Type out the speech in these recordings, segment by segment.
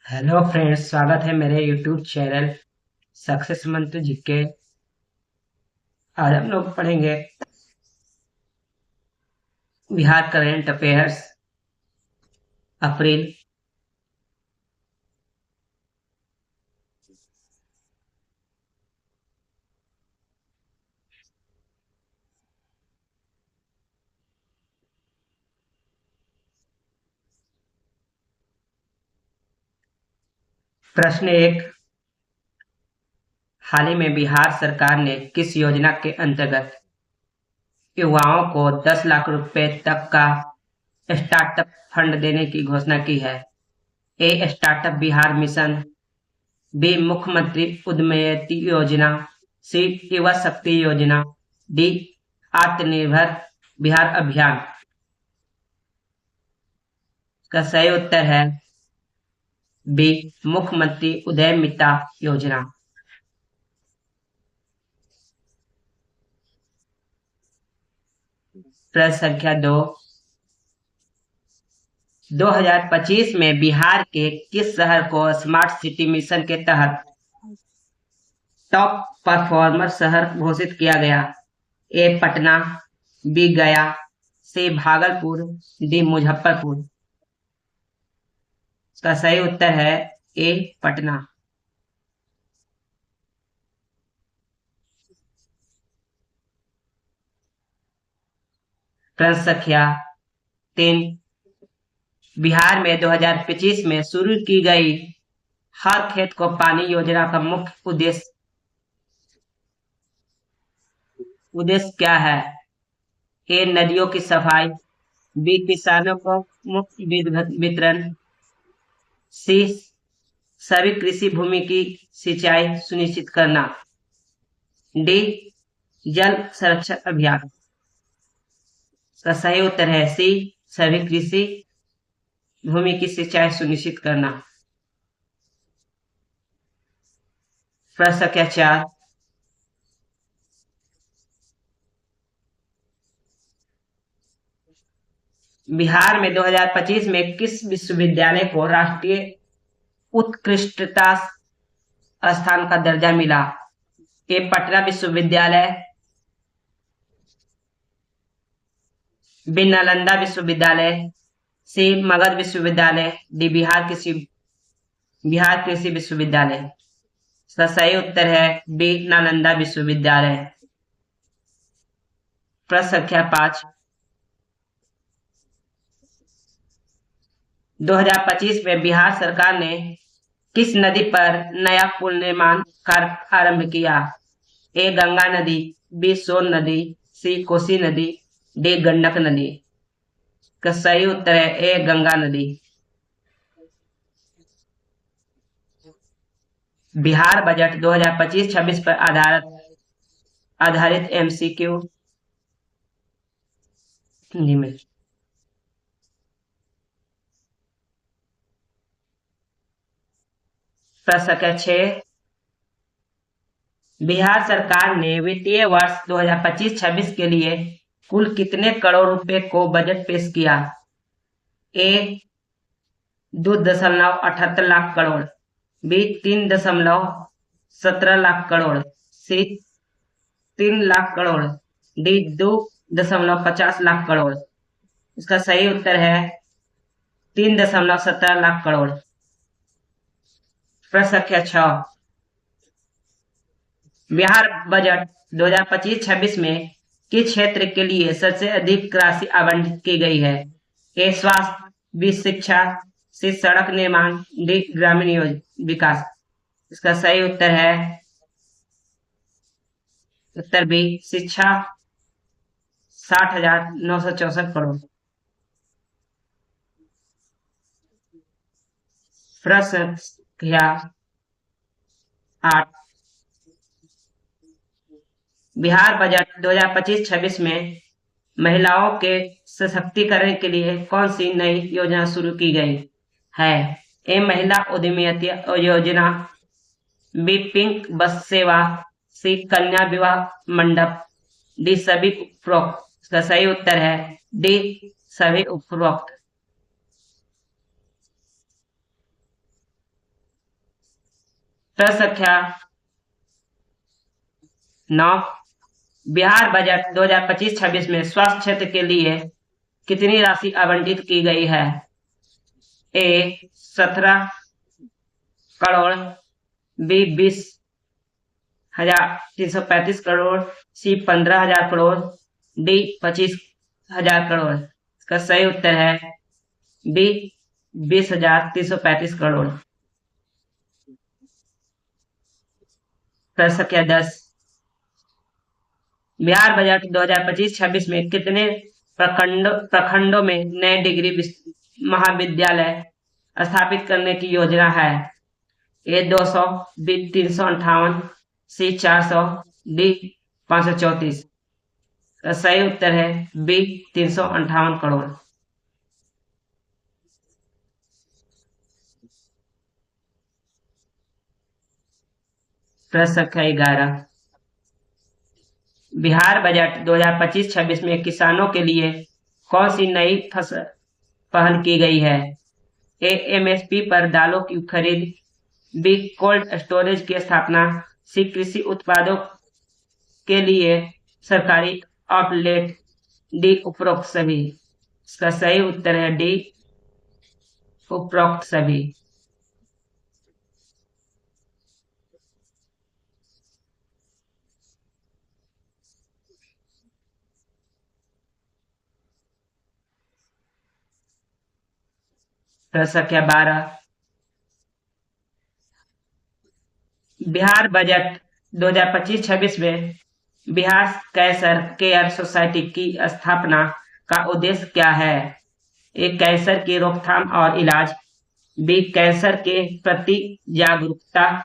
Hello friends, स्वागत है मेरे यूट्यूब चैनल सक्सेस मंत्र जी के। आज हम लोग पढ़ेंगे बिहार करंट अफेयर्स अप्रैल। प्रश्न एक, हाल ही में बिहार सरकार ने किस योजना के अंतर्गत युवाओं को 10 लाख रुपए तक का स्टार्टअप फंड देने की घोषणा की है? A startup Bihar mission, B मुख्यमंत्री उद्यमिता योजना, सी युवा शक्ति योजना, डी आत्मनिर्भर बिहार अभियान। का सही उत्तर है बी मुख्यमंत्री उद्यमिता योजना। प्रश्न संख्या 2, 2025 में बिहार के किस शहर को स्मार्ट सिटी मिशन के तहत टॉप परफॉर्मर शहर घोषित किया गया? ए पटना, बी गया, सी भागलपुर, डी मुजफ्फरपुर। इसका सही उत्तर है ए पटना। प्रश्न संख्या 3, बिहार में 2025 में शुरू की गई हर खेत को पानी योजना का मुख्य उद्देश्य क्या है? ए नदियों की सफाई, बी किसानों को मुफ्त वितरण, सी सभी कृषि भूमि की सिंचाई सुनिश्चित करना, डी जल संरक्षण अभियान। इसका सही उत्तर है सी सभी कृषि भूमि की सिंचाई सुनिश्चित करना। प्रश्न संख्या 4, बिहार में 2025 में किस विश्वविद्यालय को राष्ट्रीय उत्कृष्टता स्थान का दर्जा मिला? ए पटना विश्वविद्यालय, बी नालंदा विश्वविद्यालय, सी मगध विश्वविद्यालय, डी बिहार कृषि विश्वविद्यालय। इसका सही उत्तर है बी नालंदा विश्वविद्यालय। प्रश्न संख्या 5, 2025 में बिहार सरकार ने किस नदी पर नया पुल निर्माण कार्य आरंभ किया? ए गंगा नदी, बी सोन नदी, सी कोसी नदी, डी गंडक नदी। का सही उत्तर है ए गंगा नदी। बिहार बजट 2025-26 पर आधारित एमसीक्यू हिंदी में। प्रश्न संख्या 6, बिहार सरकार ने वित्तीय वर्ष 2025-26 के लिए कुल कितने करोड़ रुपए को बजट पेश किया? ए 2.78 लाख करोड़, बी 3.17 लाख करोड़, सी 3 लाख करोड़, डी 2.50 लाख करोड़। इसका सही उत्तर है 3.17 लाख करोड़। प्रश्न संख्या 6, बिहार बजट 2025-26 में किस क्षेत्र के लिए सबसे अधिक राशि आवंटित की गई है? ए स्वास्थ्य, बी शिक्षा, सी सड़क निर्माण, डी ग्रामीण विकास। इसका सही उत्तर है उत्तर बी शिक्षा, 60,964 करोड़। प्रश्न संख्या 8, बिहार बजट 2025-26 में महिलाओं के सशक्तिकरण के लिए कौन सी नई योजना शुरू की गई है? ए महिला उद्यमिता योजना, बी पिंक बस सेवा, सी कन्या विवाह मंडप, डी सभी उपरोक्त। इसका सही उत्तर है डी सभी उपरोक्त। प्रश्न संख्या 9, बिहार बजट 2025-26 में स्वास्थ्य क्षेत्र के लिए कितनी राशि आवंटित की गई है? ए 17 करोड़, बी 20,335 करोड़, सी 15,000 करोड़, डी 25,000 करोड़। इसका सही उत्तर है बी 20,335 करोड़। प्रश्न संख्या 10, बिहार बजट 2025-26 में कितने प्रखंडों में नए डिग्री महाविद्यालय स्थापित करने की योजना है? ए 200, बी 358, सी 400, डी 534। सही उत्तर है बी 358 करोड़। प्रश्न संख्या 11, बिहार बजट 2025-26 में किसानों के लिए कौन सी नई फसल पहल की गई है? ए एमएसपी पर दालों की खरीद, बी कोल्ड स्टोरेज की स्थापना, सी कृषि उत्पादों के लिए सरकारी आउटलेट, डी उपरोक्त सभी। इसका सही उत्तर है डी उपरोक्त सभी। प्रश्न संख्या 12, बिहार बजट 2025-26 में बिहार कैंसर केयर सोसाइटी की स्थापना का उद्देश्य क्या है? ए कैंसर की रोकथाम और इलाज, बी कैंसर के प्रति जागरूकता,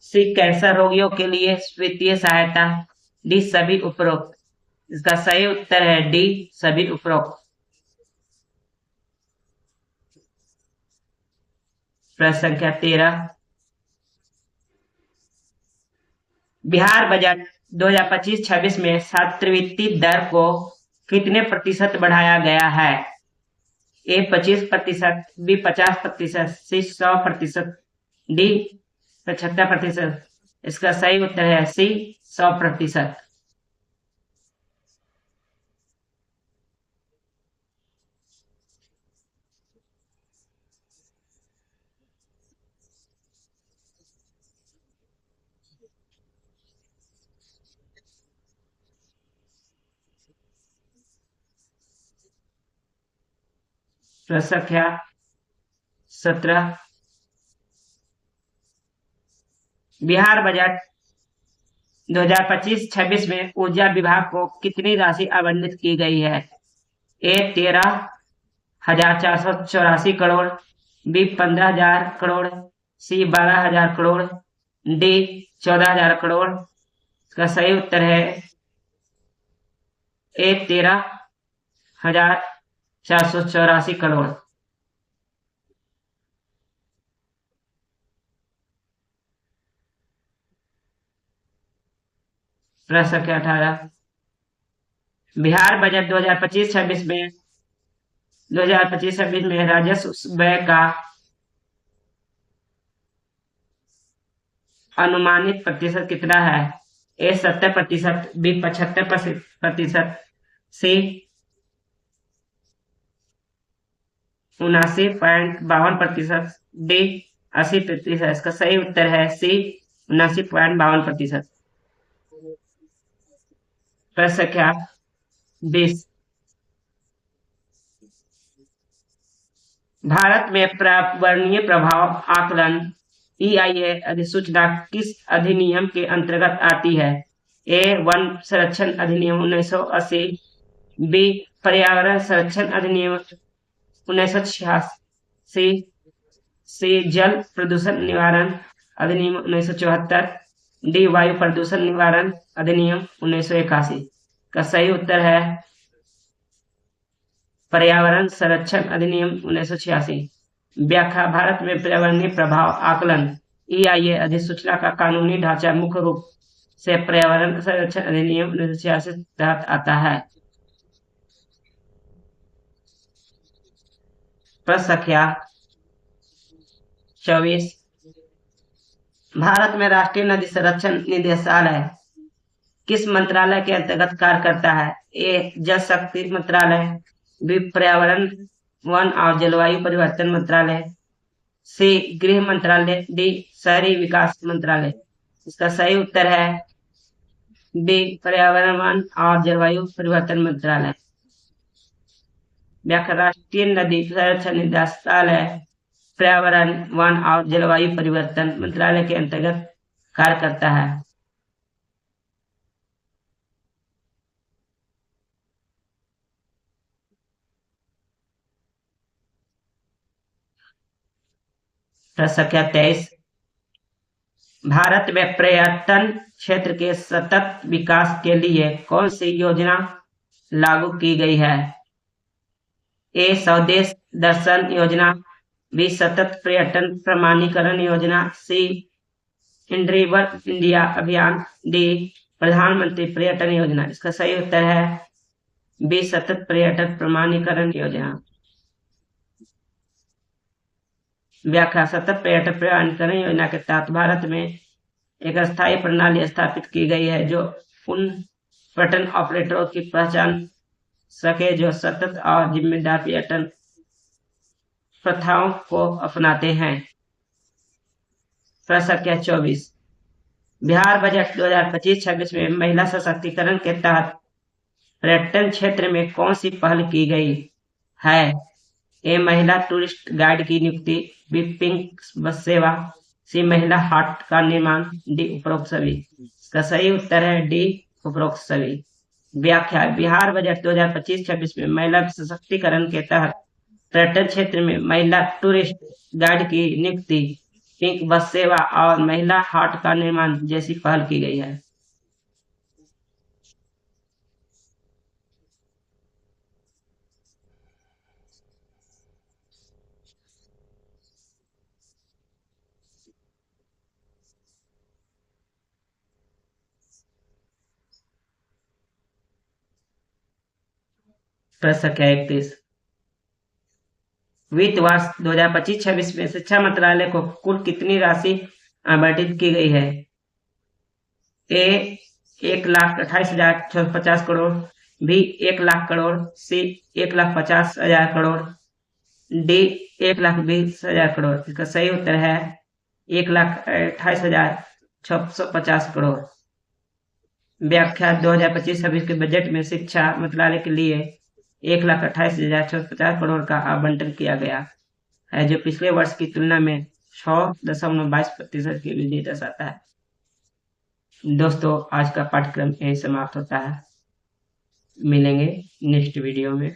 सी कैंसर रोगियों के लिए वित्तीय सहायता, डी सभी उपरोक्त। इसका सही उत्तर है डी सभी उपरोक्त। प्रश्न संख्या 13, बिहार बजट 2025-26 में छात्रवृत्ति दर को कितने प्रतिशत बढ़ाया गया है? ए 25%, बी 50%, सी 100%, डी 75%। इसका सही उत्तर है सी 100%। प्रश्न संख्या 17, बिहार बजट 2025-26 में ऊर्जा विभाग को कितनी राशि आवंटित की गई है? ए 13,484 करोड़, बी 15,000 करोड़, सी 12,000 करोड़, डी 14,000 करोड़। इसका सही उत्तर है ए 13,484 करोड़। प्रश्न संख्या 18, बिहार बजट 2025-26 में राजस्व व्यय का अनुमानित प्रतिशत कितना है? ए 70%, बी 75%, सी 79.52%, डी 80%। इसका सही उत्तर है सी 79.52%। प्रश्न संख्या 20, भारत में पर्यावरणीय प्रभाव आकलन EIA अधिसूचना किस अधिनियम के अंतर्गत आती है? ए वन संरक्षण अधिनियम 1980, बी पर्यावरण संरक्षण अधिनियम 1986, सी जल प्रदूषण निवारण अधिनियम 1974, डी वायु प्रदूषण निवारण अधिनियम 1981। का सही उत्तर है पर्यावरण संरक्षण अधिनियम 1986। व्याख्या, भारत में पर्यावरणीय प्रभाव आकलन EIA अधिसूचना का कानूनी ढांचा मुख्य रूप से पर्यावरण संरक्षण अधिनियम 1986 तहत आता है। प्रश्न संख्या 24, भारत में राष्ट्रीय नदी संरक्षण निदेशालय किस मंत्रालय के अंतर्गत कार्य करता है? ए जल शक्ति मंत्रालय, बी पर्यावरण वन और जलवायु परिवर्तन मंत्रालय, सी गृह मंत्रालय, डी शहरी विकास मंत्रालय। इसका सही उत्तर है बी पर्यावरण वन और जलवायु परिवर्तन मंत्रालय। व्याख्या राष्ट्रीय नदी संरक्षण निदेशालय पर्यावरण वन और जलवायु परिवर्तन मंत्रालय के अंतर्गत कार्य करता है। प्रश्न संख्या 23, भारत में पर्यटन क्षेत्र के सतत विकास के लिए कौन सी योजना लागू की गई है? ए स्वदेश दर्शन योजना, बी सतत पर्यटन प्रमाणीकरण योजना, सी इनरिवर इंडिया अभियान, डी प्रधानमंत्री पर्यटन योजना। इसका सही उत्तर है बी सतत पर्यटन प्रमाणीकरण योजना। व्याख्या सतत पर्यटन प्रमाणीकरण योजना के तहत भारत में एक अस्थायी प्रणाली स्थापित की गई है जो उन पर्यटन ऑपरेटरों की पहचान सके जो सतत और जिम्मेदार पर्यटन प्रथाओं को अपनाते हैं। प्रश्न संख्या 24, बिहार बजट 2025-26 में महिला सशक्तिकरण के तहत पर्यटन क्षेत्र में कौन सी पहल की गई है? ए महिला टूरिस्ट गाइड की नियुक्ति, बी पिंक बस सेवा, सी महिला हाट का निर्माण, डी उपरोक्त सभी। इसका सही उत्तर है डी उपरोक्त सभी। व्याख्या बिहार बजट 2025-26 में महिला सशक्तिकरण के तहत पर्यटन क्षेत्र में महिला टूरिस्ट गाइड की नियुक्ति, पिंक बस सेवा और महिला हाट का निर्माण जैसी पहल की गई है। प्रश्न संख्या 31, वित्त वर्ष 2025-26 में शिक्षा मंत्रालय को कुल कितनी राशि आवंटित की गई है? ए 1,28,650 करोड़, बी 1,00,000 करोड़, सी 1,50,000 करोड़, डी 1,20,000 करोड़। इसका सही उत्तर है 1,28,650 करोड़। व्याख्या 2025-26 के बजट में शिक्षा मंत्रालय के लिए 1,28,650 करोड़ का आवंटन किया गया है जो पिछले वर्ष की तुलना में 6.22% की वृद्धि दर्शाता है। दोस्तों आज का पाठ्यक्रम यही समाप्त होता है। मिलेंगे नेक्स्ट वीडियो में।